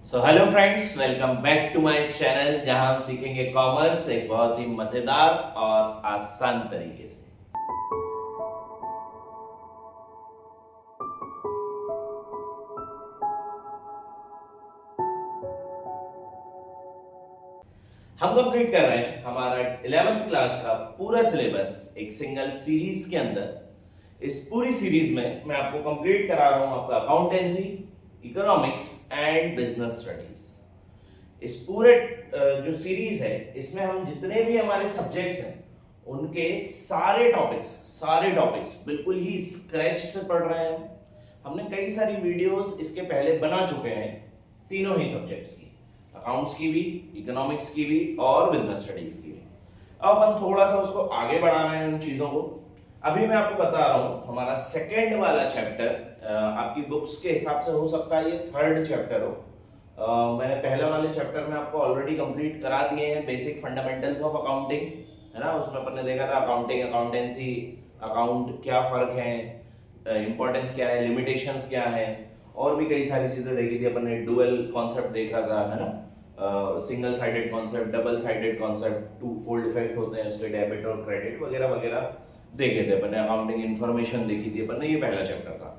So hello friends, welcome back to my channel जहां हम सीखेंगे कॉमर्स एक बहुत ही मजेदार और आसान तरीके से। हम कंप्लीट कर रहे हैं हमारा 11th क्लास का पूरा सिलेबस एक सिंगल सीरीज के अंदर। इस पूरी सीरीज में मैं आपको कंप्लीट करा रहा हूं आपका accountancy, economics and business studies. इस पूरे जो सीरीज है इसमें हम जितने भी हमारे सब्जेक्ट्स हैं उनके सारे टॉपिक्स बिल्कुल ही स्क्रैच से पढ़ रहे हैं। हमने कई सारी वीडियोस इसके पहले बना चुके हैं तीनों ही सब्जेक्ट्स की, अकाउंट्स की भी, इकोनॉमिक्स की भी और बिजनेस स्टडीज की भी। अब हम थोड़ा सा उसको आगे बढ़ा रहे हैं उन चीजों को। अभी मैं आपको बता रहा हूं हमारा सेकेंड वाला चैप्टर आपकी बुक्स के हिसाब से हो सकता है ये थर्ड चैप्टर हो। मैंने पहले वाले चैप्टर में आपको ऑलरेडी कंप्लीट करा दिए हैं बेसिक फंडामेंटल्स ऑफ अकाउंटिंग, है ना। उसमें अपन ने देखा था अकाउंटिंग, अकाउंटेंसी, अकाउंट क्या फर्क है, इंपॉर्टेंस क्या है, लिमिटेशंस क्या है, और भी कई सारी चीजें देखी थी अपन ने। डुअल कॉन्सेप्ट देखा था, है ना, single sided concept, double sided concept, two fold effect होते हैं उसके, डेबिट और क्रेडिट वगैरह वगैरह देखे थे अपन ने। अकाउंटिंग इन्फॉर्मेशन देखी थी अपन ने, ये पहला चैप्टर था।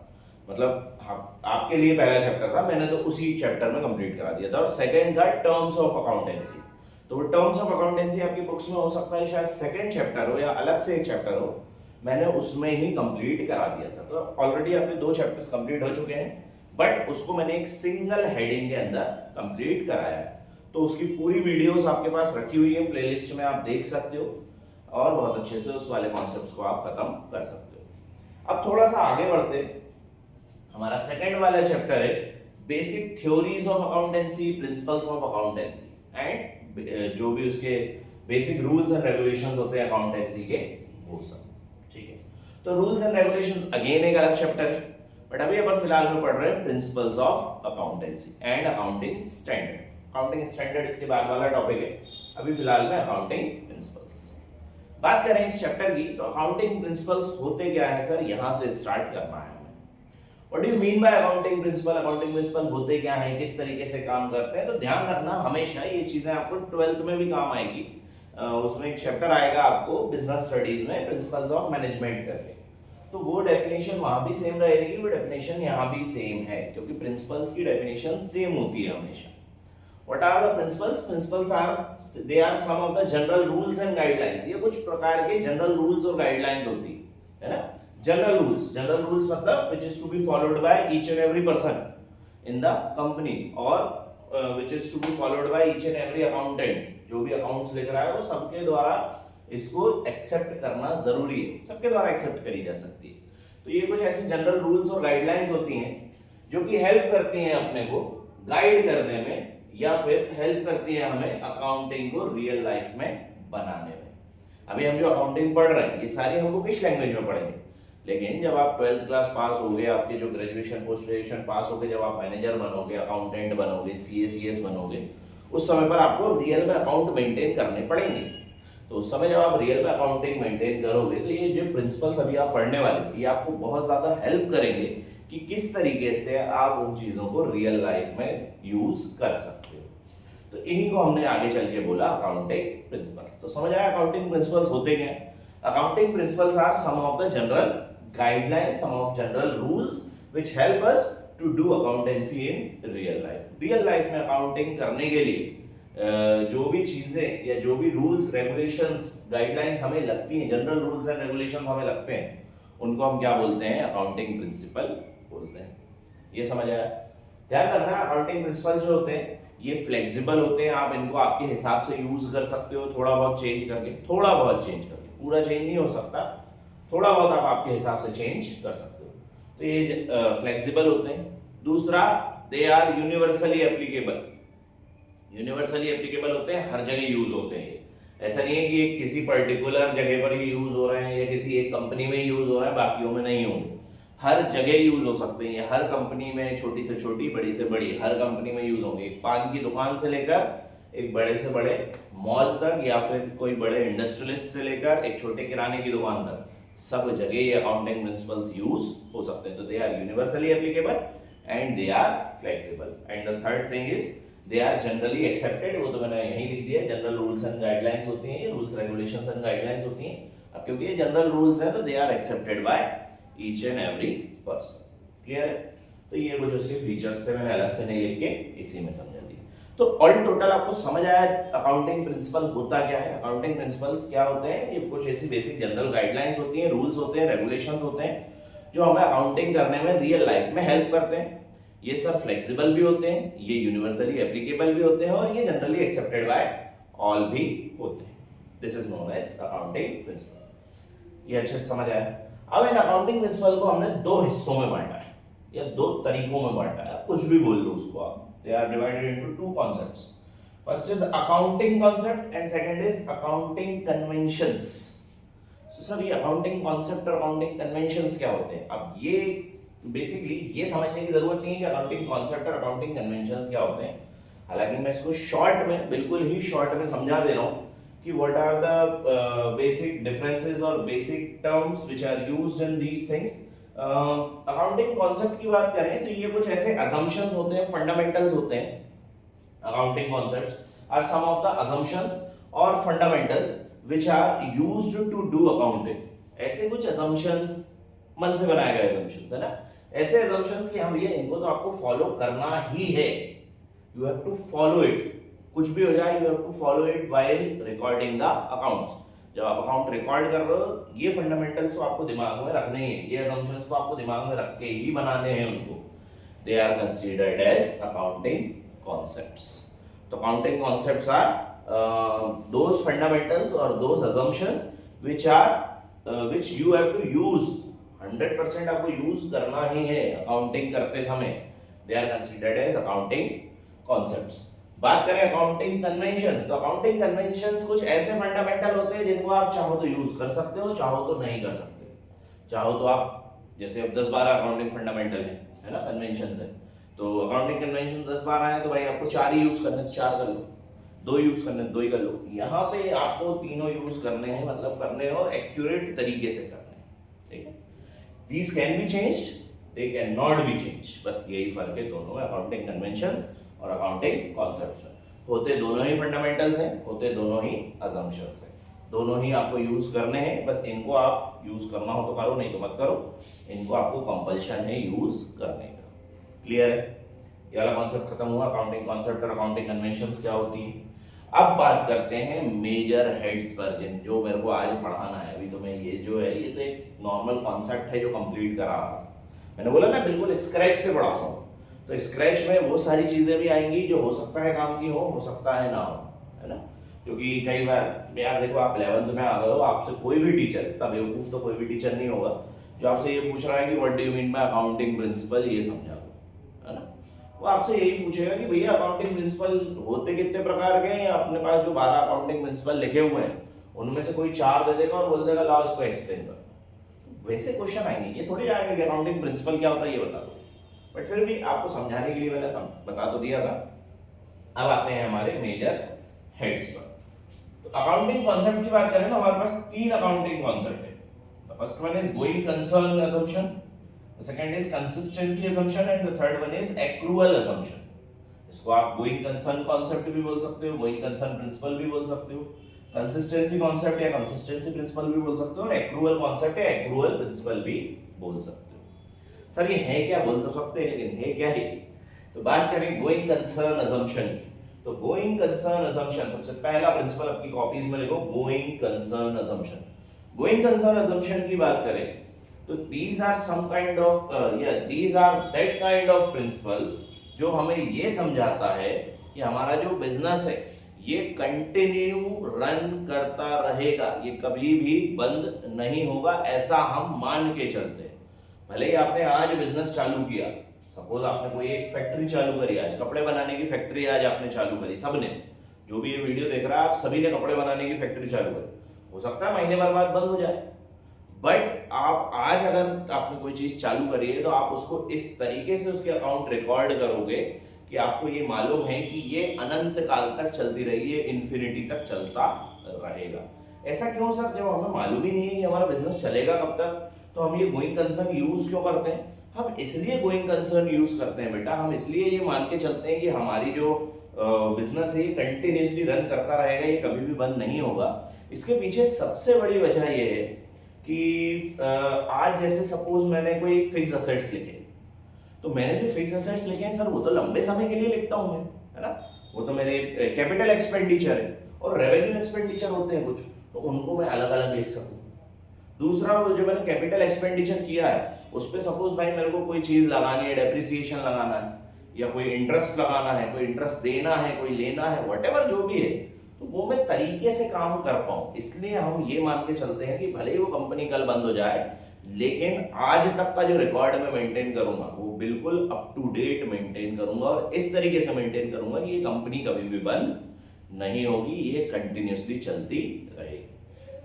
मतलब आपके लिए पहला चैप्टर था, मैंने तो उसी चैप्टर में कंप्लीट करा दिया था। और सेकंड था टर्म्स ऑफ अकाउंटेंसी। तो वो टर्म्स ऑफ अकाउंटेंसी आपकी बुक्स में हो सकता है शायद सेकंड चैप्टर हो या अलग से एक चैप्टर हो, मैंने उसमें ही कंप्लीट करा दिया था। तो ऑलरेडी आपके 2 चैप्टर्स कंप्लीट हो चुके हैं, बट उसको मैंने एक सिंगल हेडिंग के अंदर कंप्लीट कराया है। तो उसकी पूरी वीडियोस आपके पास रखी हुई है प्लेलिस्ट में, आप देख सकते हो और बहुत अच्छे से उस वाले कॉन्सेप्ट्स को आप खत्म कर सकते हो। अब थोड़ा सा आगे बढ़ते, हमारा सेकंड वाला चैप्टर है basic theories of accountancy, principles of accountancy and जो भी उसके बेसिक रूल्स एंड रेगुलेशंस होते हैं अकाउंटेंसी के, वो सब। ठीक है, तो रूल्स एंड रेगुलेशंस अगेन एक अलग चैप्टर है, बट अभी अपन फिलहाल में पढ़ रहे हैं principles of accountancy and accounting standard. Accounting standard इसके बाद वाला टॉपिक है, अभी फिलहाल में अकाउंटिंग प्रिंसिपल्स। बात करें इस चैप्टर की, तो अकाउंटिंग प्रिंसिपल्स होते क्या है सर, यहां से स्टार्ट करना है। What do you mean by accounting principle? Accounting principle होते क्या हैं, किस तरीके से काम करते हैं? तो ध्यान रखना हमेशा ये चीजें आपको 12th में भी काम आएगी। उसमें एक चैप्टर आएगा आपको बिजनेस स्टडीज में, प्रिंसिपल्स ऑफ मैनेजमेंट करके। तो वो डेफिनेशन वहां भी सेम रहेगी, वो डेफिनेशन यहाँ भी सेम है, क्योंकि प्रिंसिपल्स की डेफिनेशन सेम होती है हमेशा। What are the principles? Principles are some of the general rules and guidelines। ये कुछ प्रकार के जनरल रूल्स और गाइडलाइंस होती है ना। जनरल रूल्स मतलब which is to be followed by each and every person in the company, और which is to be followed by each and every accountant। जो भी अकाउंट्स लिख रहा है वो सबके द्वारा इसको एक्सेप्ट करना जरूरी है, सबके द्वारा एक्सेप्ट करी जा सकती है। तो ये कुछ ऐसी जनरल रूल्स और गाइडलाइंस होती हैं जो कि हेल्प करती हैं अपने को गाइड करने में, या फिर हेल्प करती है हमें अकाउंटिंग को रियल लाइफ में बनाने में। अभी हम जो अकाउंटिंग पढ़ रहे हैं ये सारी हमको किस लैंग्वेज में पढ़ेंगे, लेकिन जब आप 12th क्लास पास हो गए, आपके जो ग्रेजुएशन पोस्ट ग्रेजुएशन पास हो गए, जब आप मैनेजर बनोगे, अकाउंटेंट बनोगे, सीएसीएस बनोगे, उस समय पर आपको रियल में अकाउंट मेंटेन करने पड़ेंगे। तो उस समय जब आप रियल में अकाउंटिंग मेंटेन करोगे तो ये जो प्रिंसिपल्स अभी आप पढ़ने वाले ये आपको बहुत ज्यादा हेल्प करेंगे कि किस तरीके से आप उन चीजों को रियल लाइफ में यूज कर सकते हो। तो इन्हीं को हमने आगे चल के बोला अकाउंटिंग प्रिंसिपल्स। तो समझ आया अकाउंटिंग प्रिंसिपल्स होते क्या हैं? Accounting principles are some of the general guidelines, some of general rules which help us to do accountancy in real life। Real life में अकाउंटिंग करने के लिए जो भी चीजें या जो भी रूल्स रेगुलेशंस गाइडलाइंस हमें लगती हैं, जनरल रूल्स एंड रेगुलेशंस हमें लगते हैं, उनको हम क्या बोलते हैं? अकाउंटिंग प्रिंसिपल बोलते हैं। ये समझ आया? ध्यान रखना अकाउंटिंग प्रिंसिपल्स जो होते हैं ये फ्लेक्सिबल होते हैं, आप इनको आपके हिसाब से यूज कर सकते हो, थोड़ा बहुत चेंज करके, पूरा चेंज नहीं हो सकता, थोड़ा बहुत आप आपके हिसाब से चेंज कर सकते हो। तो ये फ्लेक्सिबल होते हैं। दूसरा, दे आर यूनिवर्सली एप्लीकेबल होते हैं, हर जगह यूज होते हैं। ऐसा नहीं है कि एक किसी पर्टिकुलर जगह पर ही यूज हो रहे हैं या किसी एक कंपनी में यूज हो रहा है बाकियों में नहीं होंगे, हर जगह यूज हो सकते हैं। हर कंपनी में, छोटी से छोटी, बड़ी से बड़ी, हर कंपनी में यूज होंगे। एक पान की दुकान से लेकर एक बड़े से बड़े मॉल तक, या फिर कोई बड़े इंडस्ट्रियलिस्ट से लेकर एक छोटे किराने की दुकान तक, सब जगह ये अकाउंटिंग प्रिंसिपल्स यूज हो सकते हैं। तो they are universally applicable and they are flexible. And the third thing is they are generally accepted. वो तो मैंने यहीं लिख दिया, जनरल रूल्स एंड गाइडलाइंस होती हैं, ये रूल्स रेगुलेशंस एंड गाइडलाइंस होती हैं. अब क्योंकि ये जनरल रूल्स हैं तो they are accepted by each and every person. Clear है? तो ये कुछ उसके फीचर्स थे, मैंने अलग से नहीं लिख के इसी में समझा दिया. तो ऑल टोटल आपको समझ आया अकाउंटिंग प्रिंसिपल होता क्या है, अकाउंटिंग प्रिंसिपल्स क्या होते हैं. ये कुछ ऐसी बेसिक जनरल गाइडलाइंस होती हैं, रूल्स होते हैं, रेगुलेशंस होते हैं जो हमें अकाउंटिंग करने में रियल लाइफ में हेल्प करते हैं. ये सब फ्लेक्सिबल भी होते हैं, ये यूनिवर्सली एप्लीकेबल भी होते हैं और ये जनरली एक्सेप्टेड बाय ऑल भी होते हैं. This is known as accounting principle. ये अच्छे से समझ आया. अब इन अकाउंटिंग प्रिंसिपल को हमने दो हिस्सों में बांटा है या दो तरीकों में बांटा है, कुछ भी बोल लो उसको आप. They are divided into two concepts. First is accounting concept and second is accounting conventions. Sir ये अकाउंटिंग कॉन्सेप्ट और अकाउंटिंग कन्वेंशंस क्या होते हैं? अब ये बेसिकली ये समझने की जरूरत नहीं है कि अकाउंटिंग कॉन्सेप्ट और अकाउंटिंग कन्वेंशंस क्या होते हैं. हालांकि मैं इसको शॉर्ट में, बिल्कुल ही शॉर्ट में समझा दे रहा हूं कि what are the basic differences और basic terms which are used in these things. Accounting concept की बात करें तो ये कुछ ऐसे assumptions होते हैं, फंडामेंटल्स होते हैं. Accounting concepts are some of the assumptions और fundamentals which are used to do accounting. ऐसे कुछ assumptions, मन से बनाए गए assumptions है ना, ऐसे assumptions कि हम ये इनको तो आपको फॉलो करना ही है. You have to follow it. कुछ भी हो जाए you have to follow it while recording the accounts. जब आप अकाउंट रिकॉर्ड कर रहे हो ये फंडामेंटल्स तो आपको दिमाग में रखने ही है, ये assumptions तो आपको दिमाग में रख के ही बनाने हैं उनको. They are considered as accounting concepts. तो accounting concepts are those fundamentals or those assumptions which you have to use 100%. आपको यूज करना ही है अकाउंटिंग करते समय. They are considered as accounting concepts. बात करें अकाउंटिंग कन्वेंशंस, तो अकाउंटिंग कन्वेंशंस कुछ ऐसे फंडामेंटल होते हैं जिनको आप चाहो तो यूज कर सकते हो, चाहो तो नहीं कर सकते. चाहो तो आप जैसे अब 10-12 अकाउंटिंग फंडामेंटल है ना, कन्वेंशंस है, तो अकाउंटिंग कन्वेंशन 10-12 है तो भाई आपको 4 ही यूज करने, 4 कर लो. 2 यूज करने 2 ही कर लो. यहाँ पे आपको तीनों यूज करने हैं, मतलब करने हैं और एक्यूरेट तरीके से करने हैं. ठीक है. These can be changed, they cannot be changed. बस यही फर्क है दोनों में, अकाउंटिंग कन्वेंशंस और अकाउंटिंग कॉन्सेप्ट्स में. होते दोनों ही फंडामेंटल्स हैं, होते दोनों ही assumptions हैं, दोनों ही आपको यूज करने हैं. बस इनको आप यूज करना हो तो करो, नहीं तो मत करो. इनको आपको कंपल्शन है यूज करने का. क्लियर है? ये वाला कॉन्सेप्ट खत्म हुआ. अकाउंटिंग कॉन्सेप्ट और अकाउंटिंग कन्वेंशंस क्या होती है. अब बात करते हैं मेजर हेड्स पर, जो मेरे को आज पढ़ाना है. अभी तो मैं ये जो है ये तो एक नॉर्मल कॉन्सेप्ट है जो कंप्लीट करा रहा हूं. मैंने बोला ना बिल्कुल स्क्रैच से पढ़ाऊंगा, तो स्क्रैच में वो सारी चीजें भी आएंगी जो हो सकता है काम की हो सकता है ना हो, है ना. क्योंकि कई बार यार देखो आप 11th में आ गए हो, आपसे कोई भी टीचर, इतना बेवकूफ तो कोई भी टीचर नहीं होगा जो आपसे ये पूछ रहा है कि what do you mean by accounting principle, ये समझा दो, है ना. वो आपसे यही पूछेगा कि भैया अकाउंटिंग प्रिंसिपल होते कितने प्रकार के हैं. अपने पास जो 12 अकाउंटिंग प्रिंसिपल लिखे हुए हैं उनमें से कोई 4 दे देगा और बोल देगा लाओ इसको एक्सप्लेन कर. वैसे क्वेश्चन आएंगे, ये थोड़ी आएगा कि अकाउंटिंग प्रिंसिपल क्या होता है ये बता दो. बट फिर भी आपको समझाने के लिए मैंने बता तो दिया था. अब आते हैं हमारे मेजर हेड्स पर. तो अकाउंटिंग कॉन्सेप्ट की बात करें तो हमारे पास 3 अकाउंटिंग कॉन्सेप्ट है. The first one is going concern assumption, the second is consistency assumption and the third one is accrual assumption. इसको आप गोइंग कंसर्न कॉन्सेप्ट भी बोल सकते हो, गोइंग कंसर्न प्रिंसिपल भी बोल सकते हो, कंसिस्टेंसी कॉन्सेप्ट या कंसिस्टेंसी प्रिंसिपल भी बोल सकते हो, और एक्रूअल कॉन्सेप्ट या एक्रूअल प्रिंसिपल भी बोल सकते हो. सर ये है क्या, बोल तो सकते हैं लेकिन है क्या है. तो बात करें गोइंग कंसर्न assumption की. तो गोइंग कंसर्न assumption सबसे पहला प्रिंसिपल आपकी कॉपीज में लिखो, going concern assumption. Going concern assumption की बात करें तो these are some kind of these are that kind of principles जो हमें ये समझाता है कि हमारा जो बिजनेस है ये कंटिन्यू रन करता रहेगा, ये कभी भी बंद नहीं होगा, ऐसा हम मान के चलते हैं. भले ही आपने आज बिजनेस चालू किया, सपोज आपने कोई एक फैक्ट्री चालू करी, आज कपड़े बनाने की फैक्ट्री आज आपने चालू करी, सबने, जो भी ये वीडियो देख रहा है आप सभी ने कपड़े बनाने की फैक्ट्री चालू करी. हो सकता है महीने भर बाद बंद हो जाए, बट आप आज अगर आपने कोई चीज चालू करी है तो आप उसको इस तरीके से उसके अकाउंट रिकॉर्ड करोगे कि आपको ये मालूम है कि ये अनंत काल तक चलती रही है, इन्फिनिटी तक चलता रहेगा. ऐसा क्यों सर, जब हमें मालूम ही नहीं है कि हमारा बिजनेस चलेगा कब तक, तो हम ये गोइंग कंसर्न यूज क्यों करते हैं. हम इसलिए गोइंग कंसर्न यूज करते हैं बेटा, हम इसलिए ये मान के चलते हैं कि हमारी जो बिजनेस है ये कंटिन्यूसली रन करता रहेगा, ये कभी भी बंद नहीं होगा। इसके पीछे सबसे बड़ी वजह ये है कि आज जैसे सपोज मैंने कोई फिक्स असेट्स लिखे, तो मैंने जो फिक्स असेट्स लिखे हैं सर वो तो लंबे समय के लिए लिखता हूं मैं, है ना, वो तो मेरे कैपिटल एक्सपेंडिचर है, और रेवेन्यू एक्सपेंडिचर होते हैं कुछ, तो उनको मैं अलग अलग लिख सकूं। दूसरा वो जो मैंने कैपिटल एक्सपेंडिचर किया है उस पे सपोज भाई मेरे को कोई चीज लगानी है, डेप्रिसिएशन लगाना है, या कोई इंटरेस्ट लगाना है, कोई इंटरेस्ट देना है, कोई लेना है, व्हाटएवर जो भी है, तो वो मैं तरीके से काम कर पाऊं। इसलिए हम ये मान के चलते हैं कि भले ही वो कंपनी कल बंद हो जाए, लेकिन आज तक का जो रिकॉर्ड मैं मेंटेन करूंगा वो बिल्कुल अप टू डेट मेंटेन करूंगा, और इस तरीके से मेंटेन करूंगा कि ये कंपनी कभी भी बंद नहीं होगी, ये कंटिन्यूसली चलती रहेगी।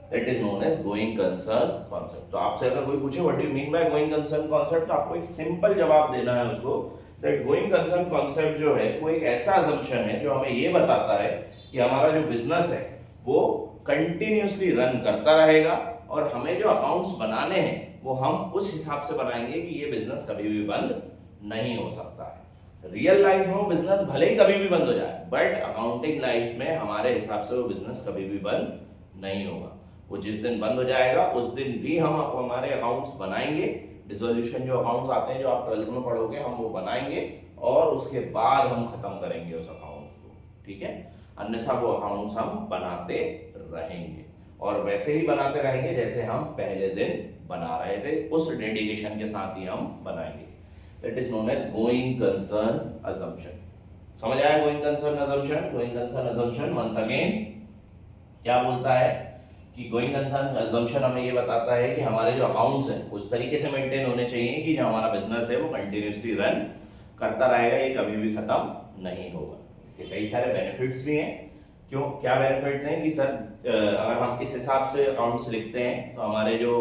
That is known as going concern concept। तो आपसे अगर कोई पूछे what do you mean by going concern concept, तो आपको एक सिंपल जवाब देना है उसको, दैट गोइंग कंसर्न कॉन्सेप्ट जो है वो एक ऐसा अजम्पशन है जो हमें ये बताता है कि हमारा जो बिजनेस है वो कंटिन्यूसली रन करता रहेगा, और हमें जो अकाउंट्स बनाने हैं वो हम उस हिसाब से बनाएंगे कि ये बिजनेस कभी भी बंद नहीं हो सकता है। रियल लाइफ में वो बिजनेस भले ही कभी भी बंद हो जाए, बट अकाउंटिंग लाइफ में हमारे हिसाब से वो बिजनेस कभी भी बंद नहीं होगा। वो जिस दिन बंद हो जाएगा उस दिन भी हम हमारे अकाउंट्स बनाएंगे, डिसोल्यूशन जो अकाउंट्स आते हैं जो आप 12th में पढ़ोगे हम वो बनाएंगे, और उसके बाद हम खत्म करेंगे उस अकाउंट्स को, ठीक है। अन्यथा वो अकाउंट्स हम बनाते रहेंगे, और वैसे ही बनाते रहेंगे जैसे हम पहले दिन बना रहे थे, उस डेडिकेशन के साथ ही हम बनाएंगे। That is known as going concern assumption. समझ आया going concern assumption? Going concern assumption once again क्या बोलता है कि गोइंग कंसर्न अजम्पशन हमें ये बताता है कि हमारे जो अकाउंट्स हैं उस तरीके से मेंटेन होने चाहिए कि जो हमारा बिजनेस है वो कंटिन्यूसली रन करता रहेगा, ये कभी भी खत्म नहीं होगा। इसके कई सारे बेनिफिट्स भी हैं। क्यों, क्या बेनिफिट्स हैं कि सर अगर हम इस हिसाब से अकाउंट्स लिखते हैं तो हमारे जो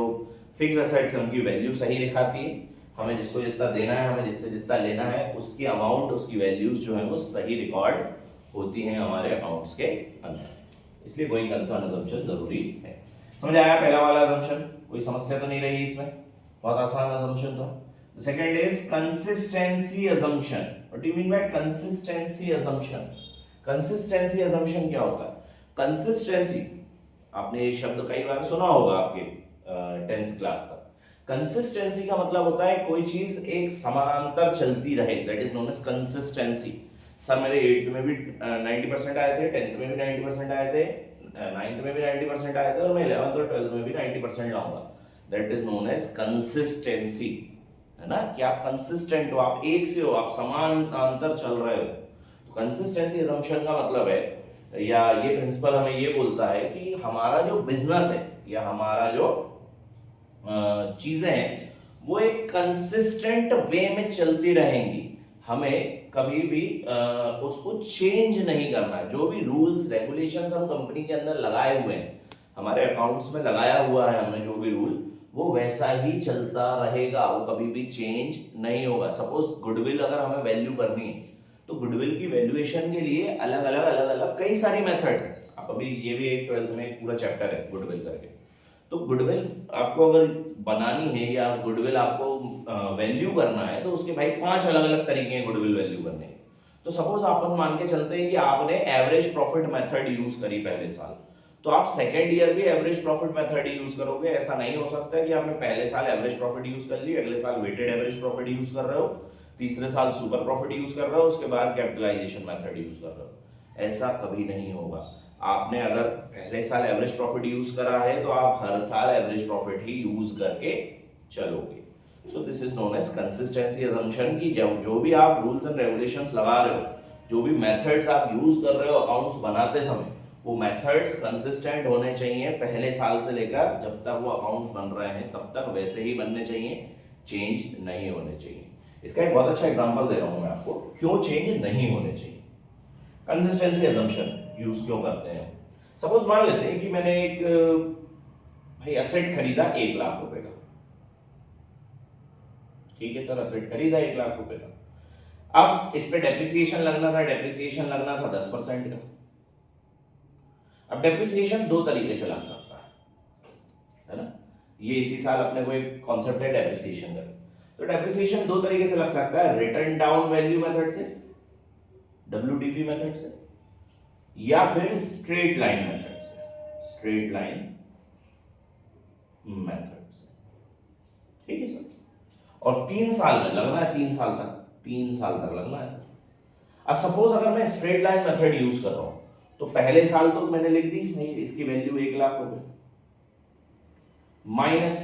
फिक्स एसेट्स हैं उनकी वैल्यू सही दिखाती है, हमें जिसको जितना देना है, हमें जिससे जितना लेना है, उसकी अमाउंट, उसकी वैल्यूज जो है वो सही रिकॉर्ड होती हैं हमारे अकाउंट्स के अंदर। इसलिए गोइंग कंसर्न अजम्पशन जरूरी है। समझ आया पहला वाला अजम्पशन? कोई समस्या तो नहीं रही इसमें? बहुत आसान अजम्पशन था। The second is consistency assumption। What do you mean by consistency assumption? Consistency assumption क्या होता है? Consistency आपने ये शब्द कई बार सुना होगा आपके 10th क्लास तक। कंसिस्टेंसी का मतलब होता है कोई चीज एक समानांतर चलती रहे, that is known as consistency. Sir मेरे 8th में भी 90% आए थे, 10th में भी 90% आए थे, 9th में भी 90% आए थे, और मैं 11th और 12th में भी 90% लाऊंगा। That is known as consistency, है ना, कि आप कंसिस्टेंट हो, आप एक से हो, आप समान अंतर चल रहे हो। तो कंसिस्टेंसी असम्पशन का मतलब है, या ये प्रिंसिपल हमें ये बोलता है कि हमारा जो बिजनेस है या हमारा जो चीजें हैं वो एक कंसिस्टेंट वे में चलती रहेंगी, हमें कभी भी उसको चेंज नहीं करना है। जो भी रूल्स रेगुलेशंस हम कंपनी के अंदर लगाए हुए हैं, हमारे अकाउंट्स में लगाया हुआ है हमने जो भी रूल, वो वैसा ही चलता रहेगा, वो कभी भी चेंज नहीं होगा। सपोज गुडविल अगर हमें वैल्यू करनी है तो गुडविल की वैल्यूएशन के लिए अलग अलग कई सारी मेथड्स हैं। आप अभी ये भी एक 12th में एक पूरा चैप्टर है गुडविल करके। तो गुडविल आपको अगर बनानी है या गुडविल आपको वैल्यू करना है तो उसके भाई 5 अलग अलग तरीके हैं गुडविल वैल्यू करने के। तो सपोज अपन मान के चलते हैं कि आपने एवरेज प्रॉफिट मेथड यूज करी पहले साल, तो आप सेकेंड ईयर भी एवरेज प्रॉफिट मेथड यूज करोगे। ऐसा नहीं हो सकता है कि आपने पहले साल एवरेज प्रॉफिट यूज कर ली, अगले साल वेटेड एवरेज प्रॉफिट यूज कर रहे हो, तीसरे साल सुपर प्रॉफिट यूज कर रहे हो, उसके बाद कैपिटलाइजेशन मेथड यूज कर रहे हो। ऐसा कभी नहीं होगा। आपने अगर पहले साल एवरेज प्रॉफिट यूज करा है तो आप हर साल एवरेज प्रॉफिट ही यूज करके चलोगे। So this is known as consistency assumption की जो भी आप रूल्स एंड रेगुलेशंस लगा रहे हो, जो भी मेथड्स आप यूज कर रहे हो अकाउंट्स बनाते समय, वो मेथड्स कंसिस्टेंट होने चाहिए पहले साल से लेकर जब तक वो अकाउंट्स बन रहे हैं तब तक वैसे ही बनने चाहिए, चेंज नहीं होने चाहिए। इसका एक बहुत अच्छा एग्जांपल दे रहा हूं मैं आपको, क्यों चेंज नहीं होने चाहिए। कंसिस्टेंसी असम्पशन यूज क्यों करते हैं? सपोज मान लेते हैं कि मैंने एक भाई एसेट खरीदा 1 लाख रुपए का, ठीक है सर, एसेट खरीदा 1 लाख रुपए का। अब इस पे डेप्रिसिएशन लगना था, डेप्रिसिएशन लगना था 10% का। अब डेप्रिसिएशन 2 तरीके से लग सकता है ना, ये इसी साल अपने को एक कॉन्सेप्ट है डेप्रिसिएशन का। तो डेप्रिसिएशन दो तरीके से लग सकता है, रिटर्न डाउन वैल्यू मेथड से, WDV मेथड से, या फिर स्ट्रेट लाइन मेथड से, स्ट्रेट लाइन मेथड से। ठीक है सर। और 3 साल में लगना है, 3 साल तक, 3 साल तक लगना है सर। अब सपोज अगर मैं स्ट्रेट लाइन मेथड यूज कर रहा हूं तो पहले साल तो मैंने लिख दी नहीं, इसकी वैल्यू 1 लाख रुपए, माइनस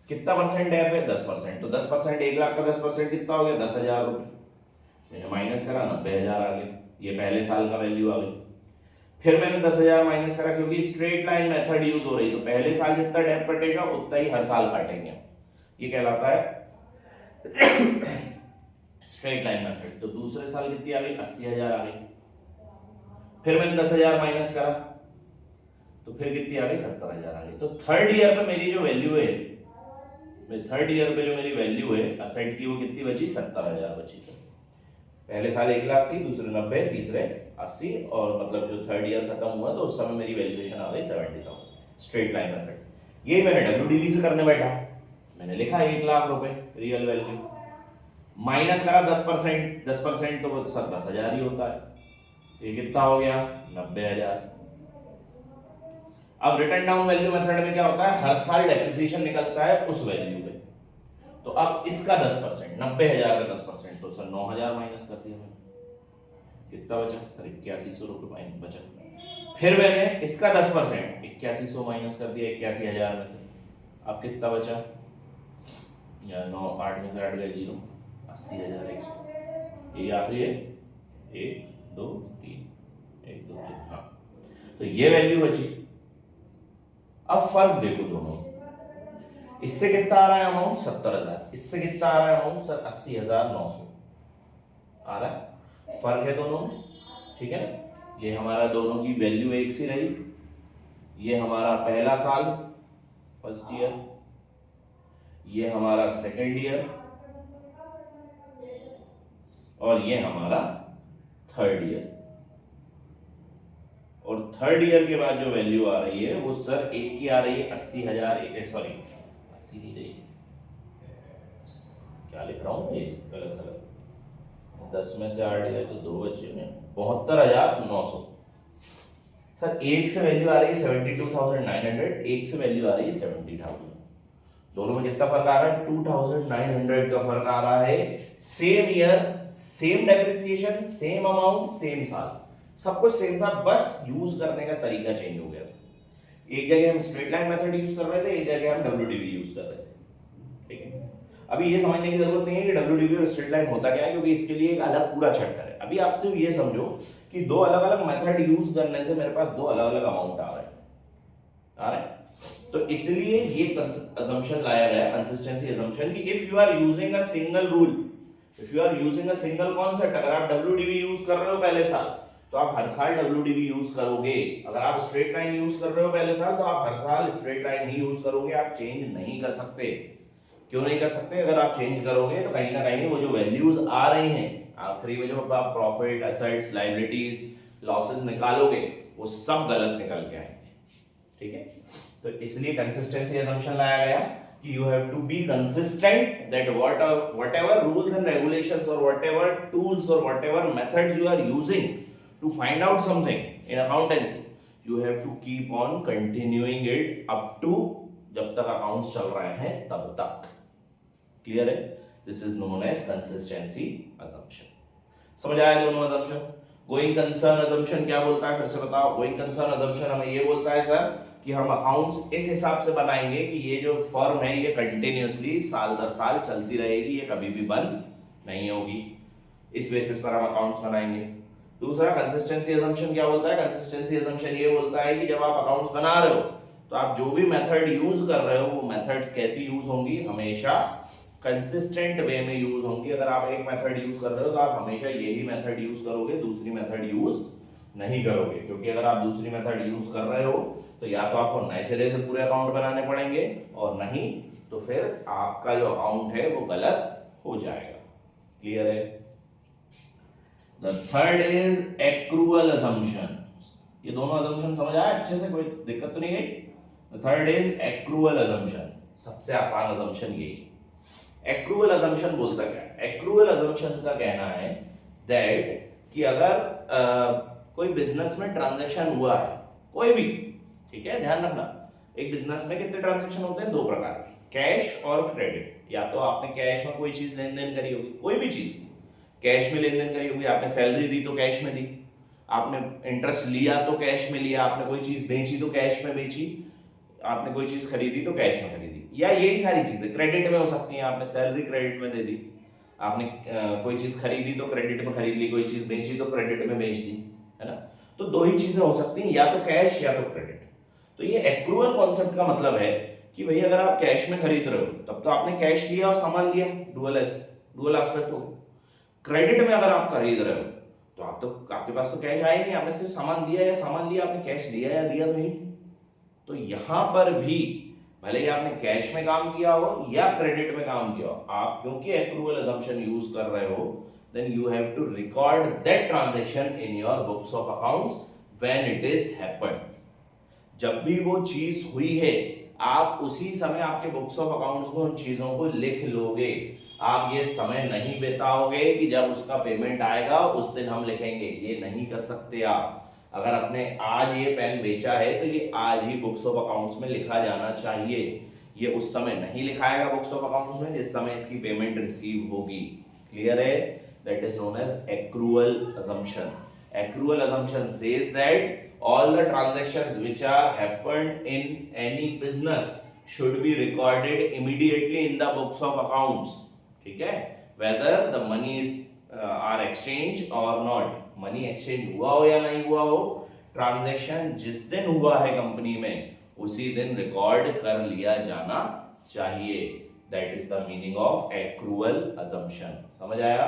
कितना परसेंट है, 10%, तो 10%, 1 लाख का 10% कितना हो गया, 10,000 रुपए। मैंने माइनस करा, 90,000 आ गया, ये पहले साल का वैल्यू आ गई। फिर मैंने 10,000 माइनस करा, क्योंकि स्ट्रेट लाइन मेथड यूज हो रही, तो पहले साल जितना डेप कटेगा उतना ही हर साल काटेंगे, ये कहलाता है स्ट्रेट लाइन मेथड। तो दूसरे साल कितनी आ गई, 80,000 आ गई। फिर मैंने 10,000 माइनस करा तो फिर कितनी आ गई, 70,000 आ गई। तो थर्ड ईयर में मेरी जो वैल्यू है, थर्ड ईयर पे जो मेरी वैल्यू है असेट की, वो कितनी बची, 70,000 बची सर। पहले साल 1 लाख थी, दूसरे 90, तीसरे 80, और मतलब जो थर्ड ईयर खत्म हुआ तो उस समय मेरी वैल्यूएशन आ गई 70,000, स्ट्रेट लाइन मेथड। ये मैंने WDV से करने बैठा, मैंने लिखा 1 लाख रुपए रियल वैल्यू, माइनस करा 10%, 10% तो वो 10,000 ही होता है, ये कितना हो गया, 90,000। अब रिटर्न डाउन वैल्यू मेथड में क्या होता है, हर साल डेप्रिसिएशन निकलता है उस वैल्यू पे। तो अब इसका 10%, 90,000 का 10%, तो सर 9,000 माइनस कर दिया मैंने, कितना बचा सर, 8100 रुपये बचा। फिर मैंने इसका 10%, 8100 माइनस कर दिया 81,000 में से, अब कितना बचा, या 9, 8 में से 8 गए 0, 80,100, ये आखिरी है, 1 2 3, 1 2 3, हाँ, तो ये वैल्यू बची। अब फर्क देखो दोनों, इससे कितना आ रहा है अमाउंट, 70,000, इससे कितना आ रहा है अमाउंट सर, 80,900 आ रहा है, फर्क है दोनों में, ठीक है ना। ये हमारा दोनों की वैल्यू एक सी रही, ये हमारा पहला साल फर्स्ट ईयर, ये हमारा सेकेंड ईयर, और ये हमारा थर्ड ईयर। और थर्ड ईयर के बाद जो वैल्यू आ रही है वो सर एक की आ रही है 80,000, सॉरी 80 नहीं रही, क्या लिख रहा हूँ ये गलत सलत, 10 में से 8 गए तो 2 बचे में 72,900। सर एक से वैल्यू आ रही है 72,900, एक से वैल्यू आ रही है 70,000, दोनों में कितना फर्क आ रहा है, 2,900 का फर्क आ रहा है। Same year, same depreciation, same amount, same साल, सब कुछ सेम था, बस यूज करने का तरीका चेंज हो गया था। एक जगह हम स्ट्रेट लाइन मेथड यूज कर रहे थे, एक जगह हम WDV यूज कर रहे थे, ठीक है। अभी ये समझने की जरूरत नहीं है कि WDV और स्ट्रेट लाइन होता क्या है, क्योंकि इसके लिए एक अलग पूरा चैप्टर है। अभी आप सिर्फ ये समझो कि दो अलग अलग मेथड यूज करने से मेरे पास दो अलग अलग अमाउंट आ रहे हैं, तो इसलिए ये assumption लाया गया, कंसिस्टेंसी assumption, कि if you are using a single rule, if you are using a single concept, अगर आप WDV यूज कर रहे हो पहले साल तो आप हर साल WDV यूज करोगे, अगर आप स्ट्रेट लाइन यूज कर रहे हो पहले साल तो आप हर साल स्ट्रेट लाइन ही यूज करोगे, आप चेंज नहीं कर सकते। क्यों नहीं कर सकते, अगर आप चेंज करोगे तो कहीं ना कहीं वो जो वैल्यूज आ रही हैं आखिरी में, जो आप प्रॉफिट, एसेट्स, लायबिलिटीज, लॉसेस निकालोगे वो सब गलत निकल के आएंगे, ठीक है। तो इसलिए कंसिस्टेंसी assumption लाया गया कि you have to be consistent, that whatever rules and regulations or whatever tools or whatever methods you are using to find out something in accountancy, you have to keep on continuing it up to जब तक accounts चल रहे हैं तब तक। Clear है? This is known as consistency assumption। समझ आया दोनों assumption? गोइंग कंसर्न assumption क्या बोलता है, फिर से बताओ। गोइंग कंसर्न assumption हमें ये बोलता है सर कि हम अकाउंट्स इस हिसाब से बनाएंगे कि ये जो फर्म है ये कंटिन्यूअसली साल दर साल चलती रहेगी, ये कभी भी बंद नहीं होगी, इस बेसिस पर हम अकाउंट्स बनाएंगे। दूसरा कंसिस्टेंसी assumption क्या बोलता है, कंसिस्टेंसी assumption ये बोलता है कि जब आप अकाउंट्स बना रहे हो तो आप जो भी मेथड यूज कर रहे हो वो मेथड्स कैसी यूज होंगी, हमेशा कंसिस्टेंट वे में यूज होंगी। अगर आप एक मेथड यूज कर रहे हो तो आप हमेशा यही मेथड यूज करोगे, दूसरी मेथड यूज नहीं करोगे, क्योंकि अगर आप दूसरी मेथड यूज कर रहे हो तो या तो आपको नए सिरे से पूरे अकाउंट बनाने पड़ेंगे और नहीं तो फिर आपका जो अकाउंट है वो गलत हो जाएगा। क्लियर है? The third is accrual assumption। ये दोनों assumption समझ आया अच्छे से, कोई दिक्कत तो नहीं गई? The third is accrual assumption, सबसे आसान assumption यही। एक्रूअल अजम्पशन बोलता क्या है? एक्रूअल अजम्पशन का कहना है दैट कि अगर कोई बिजनेस में ट्रांजैक्शन हुआ है, कोई भी, ठीक है, ध्यान रखना, एक बिजनेस में कितने ट्रांजैक्शन होते हैं? दो प्रकार के, कैश और क्रेडिट। या तो आपने कैश में कोई चीज लेन देन करी होगी, कोई भी चीज कैश में लेन देन करी होगी, आपने सैलरी दी तो कैश में दी, आपने इंटरेस्ट लिया तो कैश में लिया, आपने कोई चीज बेची तो कैश में बेची, आपने कोई चीज खरीदी तो कैश में खरीदी, या यही सारी चीजें क्रेडिट में हो सकती हैं। आपने सैलरी क्रेडिट में दे दी, आपने कोई चीज खरीदी तो क्रेडिट में खरीद ली, कोई चीज बेची तो क्रेडिट में बेच दी, है ना। तो दो ही चीजें हो सकती हैं, या तो कैश या तो क्रेडिट। तो ये एक्रूअल कॉन्सेप्ट का मतलब है कि भाई अगर आप कैश में खरीद रहे हो तब तो आपने कैश लिया और सामान दिया, डुअल एस्पेक्ट हो। क्रेडिट में अगर आप खरीद रहे हो तो आपके पास तो कैश आया ही नहीं, आपने सिर्फ सामान दिया, या सामान लिया, आपने कैश लिया या दिया नहीं। तो यहां पर भी भले ही आपने कैश में काम किया हो या क्रेडिट में काम किया हो, आप क्योंकि एक्रूअल अजम्पशन यूज कर रहे हो, then you have to record that transaction in your books of accounts when it is happened। जब भी वो चीज हुई है आप उसी समय आपके बुक्स ऑफ अकाउंट्स में उन चीजों को लिख लोगे। आप ये समय नहीं बिताओगे कि जब उसका पेमेंट आएगा उस दिन हम लिखेंगे, ये नहीं कर सकते आप। अगर आपने आज ये पेन बेचा है तो ये आज ही बुक्स ऑफ अकाउंट्स में लिखा जाना चाहिए। ये उस समय नहीं लिखाएगा बुक्स ऑफ अकाउंट्स में जिस समय इसकी पेमेंट रिसीव होगी। क्लियर है? That is known as accrual assumption। Accrual assumption says that all the transactions which are happened in any business should be recorded immediately in the books of accounts। ठीक है, whether the monies are exchanged or not। Money exchange हुआ हो या नहीं हुआ हो, transaction जिस दिन हुआ है कंपनी में उसी दिन रिकॉर्ड कर लिया जाना चाहिए। That is the meaning of accrual assumption। समझ आया?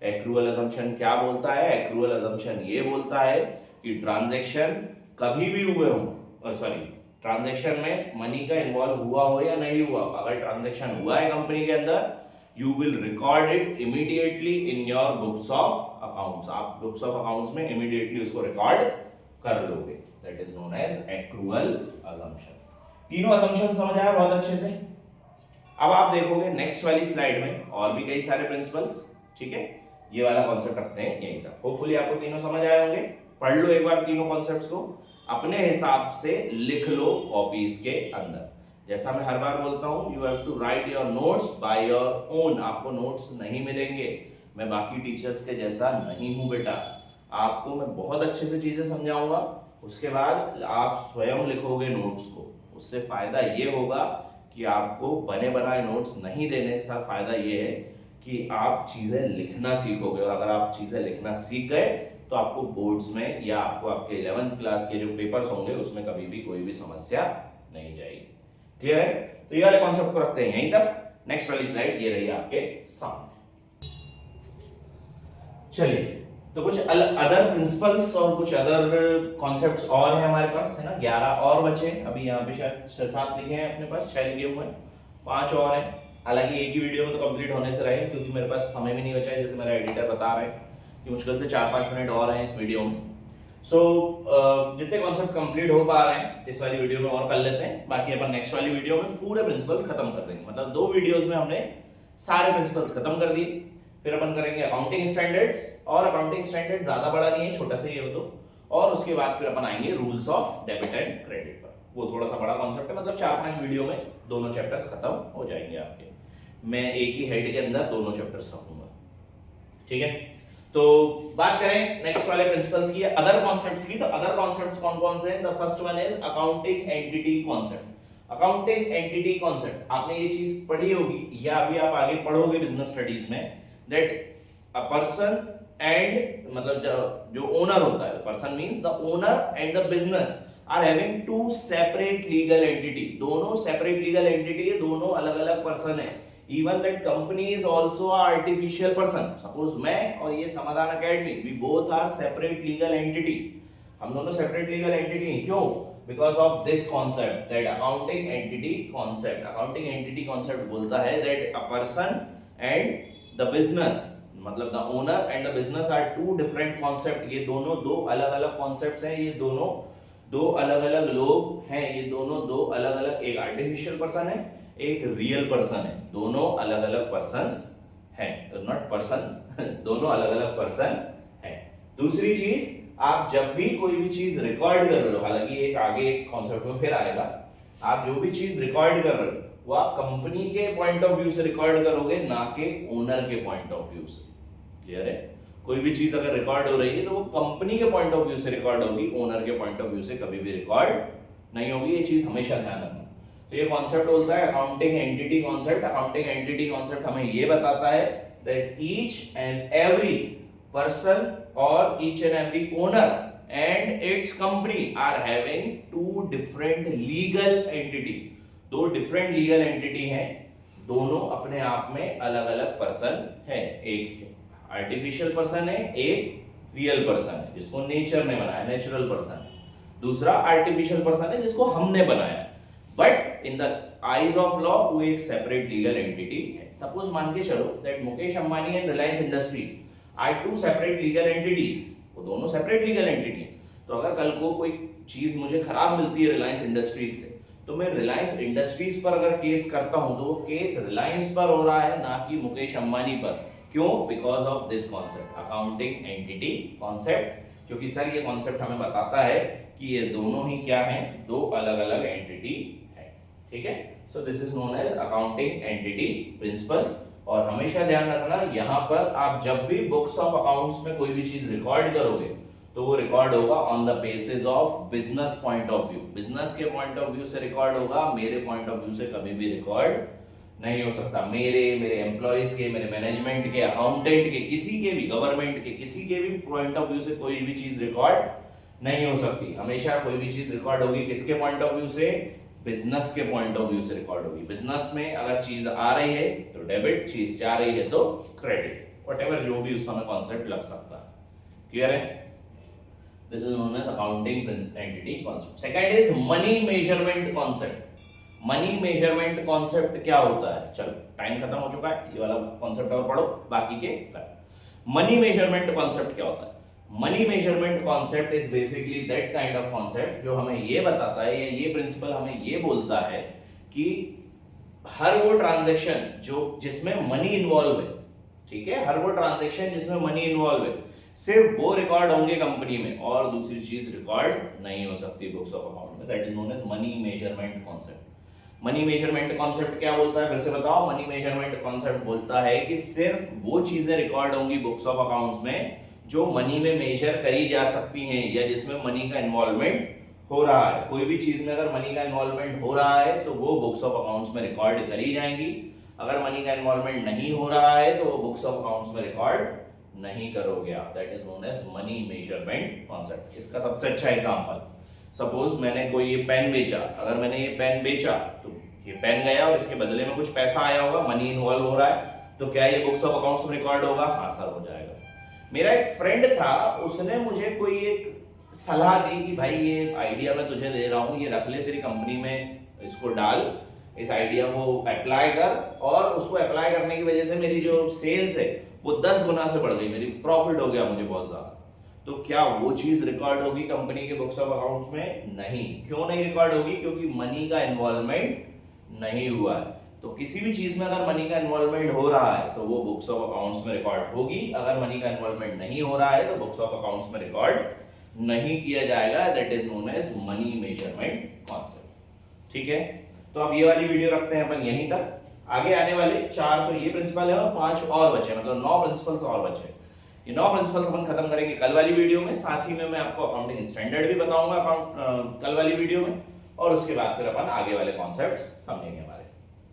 एक्रूअल assumption क्या बोलता है? एक्रूअल assumption ये बोलता है कि ट्रांजैक्शन कभी भी हुए हो, सॉरी, ट्रांजैक्शन में मनी का इन्वॉल्व हुआ हो या नहीं हुआ, अगर ट्रांजैक्शन हुआ है कंपनी के अंदर, you will record it immediately in your books of accounts। आप books of accounts में immediately उसको रिकॉर्ड कर लोगे। That is known as accrual assumption। तीनों assumption समझ आया बहुत अच्छे से? अब आप देखोगे नेक्स्ट वाली स्लाइड में और भी कई सारे प्रिंसिपल्स। ठीक है, ये वाला कॉन्सेप्ट रखते हैं यहीं तक। होपफुली आपको तीनों समझ आए होंगे। पढ़ लो एक बार तीनों कॉन्सेप्ट्स को, अपने हिसाब से लिख लो कॉपीज के अंदर। जैसा मैं हर बार बोलता हूं, you have to write your notes by your own. आपको नोट्स नहीं मिलेंगे, मैं बाकी टीचर्स के जैसा नहीं हूं बेटा। आपको मैं बहुत अच्छे से चीजें समझाऊंगा, उसके बाद आप स्वयं लिखोगे नोट्स को। उससे फायदा ये होगा कि आपको बने बनाए नोट्स नहीं देने से फायदा ये है कि आप चीजें लिखना सीखोगे, और अगर आप चीजें लिखना सीख गए तो आपको बोर्ड्स में या आपको आपके 11th क्लास के जो पेपर्स होंगे उसमें कभी भी कोई भी समस्या नहीं जाएगी। क्लियर है? तो ये वाले कॉन्सेप्ट को रखते हैं यहीं तक। नेक्स्ट वाली स्लाइड ये रही आपके सामने। चलिए, तो कुछ अदर प्रिंसिपल्स और कुछ अदर कॉन्सेप्ट्स और हैं हमारे पास, है ना। 11 और बचे, अभी यहाँ पे शायद 6-7 लिखे हैं अपने पास, 6 लिखे हुए हैं, 5 और हैं। हालांकि एक ही वीडियो में तो कंप्लीट होने से रहे, क्योंकि मेरे पास समय भी नहीं बचा है। जैसे मेरा एडिटर बता रहे हैं कि मुश्किल से 4-5 मिनट और हैं इस वीडियो में। सो जितने कॉन्सेप्ट कंप्लीट हो पा रहे हैं इस वाली वीडियो में और कर लेते हैं, बाकी अपन नेक्स्ट वाली वीडियो में पूरे प्रिंसिपल्स खत्म कर देंगे। मतलब 2 वीडियोस में हमने सारे प्रिंसिपल्स खत्म कर दिए। फिर अपन करेंगे अकाउंटिंग स्टैंडर्ड्स, और अकाउंटिंग स्टैंडर्ड ज्यादा बड़ा नहीं है, छोटा सा ही हो तो। और उसके बाद फिर अपन आएंगे rules of debit and credit पर। वो थोड़ा सा बड़ा कॉन्सेप्ट है, मतलब 4-5 वीडियो में दोनों चैप्टर्स खत्म हो जाएंगे आपके। मैं एक ही हेड के अंदर दोनों चैप्टर्स रखूंगा। ठीक है, तो बात करें नेक्स्ट वाले प्रिंसिपल्स की, अदर कॉन्सेप्ट्स की। तो अदर कॉन्सेप्ट्स कौन कौन से हैं? The first one is accounting entity concept. Accounting entity concept आपने ये चीज पढ़ी होगी या अभी आप आगे पढ़ोगे बिजनेस स्टडीज में, दैट अ पर्सन एंड, मतलब जो ओनर होता है, person means the owner and the business are having 2 separate legal entity. दोनों सेपरेट लीगल एंटिटी है, दोनों अलग अलग पर्सन है। Even that company is also a artificial person। Suppose मैं और ये समाधान academy, we both are separate legal entity। हम दोनों separate legal entity हैं। क्यों? Because of this concept, that accounting entity concept। Accounting entity concept बोलता है that a person and the business, मतलब the owner and the business are 2 different concept। ये दोनों 2 अलग अलग concepts हैं, ये दोनों 2 अलग अलग लोग हैं, ये दोनों 2 अलग अलग, एक artificial person है, एक रियल पर्सन है, दोनों अलग अलग पर्सन्स हैं, नॉट पर्सन्स दोनों अलग अलग पर्सन हैं। दूसरी चीज, आप जब भी कोई भी चीज रिकॉर्ड कर रहे हो, हालांकि एक आगे एक कॉन्सेप्ट में फिर आएगा, आप जो भी चीज रिकॉर्ड कर रहे हो वो आप कंपनी के पॉइंट ऑफ व्यू से रिकॉर्ड करोगे, ना कि ओनर के पॉइंट ऑफ व्यू से। क्लियर है? कोई भी चीज अगर रिकॉर्ड हो रही है तो वो कंपनी के पॉइंट ऑफ व्यू से रिकॉर्ड होगी, ओनर के पॉइंट ऑफ व्यू से कभी भी रिकॉर्ड नहीं होगी। ये चीज हमेशा ध्यान रखना। तो ये कॉन्सेप्ट बोलता है accounting entity concept. Accounting entity concept हमें ये बताता है that each and every person और each and every owner and its company are having two different legal entity, दो different legal entity हैं, दोनों अपने आप में अलग अलग पर्सन है। एक आर्टिफिशियल पर्सन है, एक रियल पर्सन है जिसको नेचर ने बनाया, नेचुरल पर्सन है। दूसरा आर्टिफिशियल पर्सन है जिसको हमने बनाया, but in the eyes of law वो एक सेपरेट लीगल एंटिटी है। सपोज मान के चलो that Mukesh Ambani and Reliance Industries are two separate legal entities, वो दोनों सेपरेट लीगल एंटिटी है। तो अगर कल को कोई चीज मुझे खराब मिलती है रिलायंस इंडस्ट्रीज से, तो मैं रिलायंस इंडस्ट्रीज पर अगर केस करता हूं तो वो केस रिलायंस पर हो रहा है, ना कि मुकेश अंबानी पर। क्यों? Because of this concept accounting entity concept, क्योंकि सर ये कॉन्सेप्ट हमें बताता है कि ये दोनों ही क्या हैं, दो अलग अलग एंटिटी है। ठीक है, so this is known as accounting entity principles. और हमेशा ध्यान रखना, यहां पर आप जब भी बुक्स ऑफ अकाउंट्स में कोई भी चीज रिकॉर्ड करोगे तो वो रिकॉर्ड होगा on the basis of business point of view. Business के पॉइंट ऑफ व्यू से रिकॉर्ड होगा, मेरे पॉइंट ऑफ व्यू से कभी भी रिकॉर्ड नहीं हो सकता। मेरे एम्प्लॉइज के, मेरे मैनेजमेंट के, अकाउंटेंट के, किसी के भी, गवर्नमेंट के किसी के भी पॉइंट ऑफ व्यू से कोई भी चीज रिकॉर्ड नहीं हो सकती। हमेशा कोई भी चीज रिकॉर्ड होगी किसके पॉइंट ऑफ व्यू से? बिजनेस के पॉइंट ऑफ व्यू से रिकॉर्ड होगी। बिजनेस में अगर चीज आ रही है तो डेबिट, चीज जा रही है तो क्रेडिट, व्हाटएवर जो भी उस समय कॉन्सेप्ट लग सकता है। क्लियर है? This is known as accounting entity concept. Second is money measurement concept. Money measurement concept क्या होता है? चलो टाइम खत्म हो चुका है, ये वाला कॉन्सेप्ट और पढ़ो, बाकी के मनी मेजरमेंट कॉन्सेप्ट क्या होता है? Money measurement concept is basically that kind of concept जो हमें ये बताता है, या ये प्रिंसिपल हमें ये बोलता है कि हर वो ट्रांजैक्शन जो जिसमें मनी इन्वॉल्व है, ठीक है, हर वो ट्रांजैक्शन जिसमें मनी इन्वॉल्व है, सिर्फ वो रिकॉर्ड होंगे कंपनी में और दूसरी चीज रिकॉर्ड नहीं हो सकती बुक्स ऑफ अकाउंट में। That is known as money measurement concept. Money measurement concept क्या बोलता है? फिर से बताओ। मनी मेजरमेंट कॉन्सेप्ट बोलता है कि सिर्फ वो चीजें रिकॉर्ड होंगी बुक्स ऑफ अकाउंट्स में जो मनी में मेजर करी जा सकती हैं, या जिसमें मनी का इन्वॉल्वमेंट हो रहा है। कोई भी चीज में अगर मनी का इन्वॉल्वमेंट हो रहा है तो वो बुक्स ऑफ अकाउंट्स में रिकॉर्ड करी जाएंगी। अगर मनी का इन्वॉल्वमेंट नहीं हो रहा है तो वो बुक्स ऑफ अकाउंट्स में रिकॉर्ड नहीं करोगे आप। That is known as money measurement concept. इसका सबसे अच्छा एग्जांपल, सपोज मैंने कोई ये पेन बेचा, अगर मैंने ये पेन बेचा तो ये पेन गया और इसके बदले में कुछ पैसा आया होगा, मनी इन्वॉल्व हो रहा है, तो क्या ये बुक्स ऑफ अकाउंट्स में रिकॉर्ड होगा? हाँ सर, हो जाएगा। मेरा एक फ्रेंड था, उसने मुझे कोई एक सलाह दी कि भाई ये आइडिया मैं तुझे दे रहा हूँ, ये रख ले तेरी कंपनी में, इसको डाल, इस आइडिया को अप्लाई कर, और उसको अप्लाई करने की वजह से मेरी जो सेल्स है वो 10 गुना से बढ़ गई, मेरी प्रॉफिट हो गया मुझे बहुत ज्यादा। तो क्या वो चीज रिकॉर्ड होगी कंपनी के बुक्स ऑफ अकाउंट्स में? नहीं। क्यों नहीं रिकॉर्ड होगी? क्योंकि मनी का इन्वॉल्वमेंट नहीं हुआ है। तो किसी भी चीज में अगर मनी का इन्वॉल्वमेंट हो रहा है तो वो बुक्स ऑफ अकाउंट्स में रिकॉर्ड होगी, अगर मनी का इन्वॉल्वमेंट नहीं हो रहा है तो बुक्स ऑफ अकाउंट्स में रिकॉर्ड नहीं किया जाएगा। That is known as money measurement concept. ठीक है, तो अब ये वाली वीडियो रखते हैं अपन यहीं तक। आगे आने वाले 4 तो ये प्रिंसिपल है और 5 और बचे, मतलब 9 प्रिंसिपल्स और बचे। ये 9 प्रिंसिपल्स अपन खत्म करेंगे कल वाली वीडियो में। साथ ही में मैं आपको अकाउंटिंग स्टैंडर्ड भी बताऊंगा कल वाली वीडियो में, और उसके बाद फिर अपन आगे वाले कॉन्सेप्ट्स समझेंगे हमारे।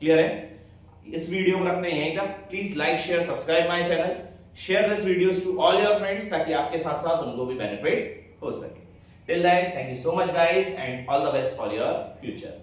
क्लियर है? इस वीडियो को रखते हैं यहीं तक। Please like, share, subscribe my channel, share this videos to all your friends ताकि आपके साथ साथ उनको भी बेनिफिट हो सके। Till then, thank you so much guys and all the best for your future.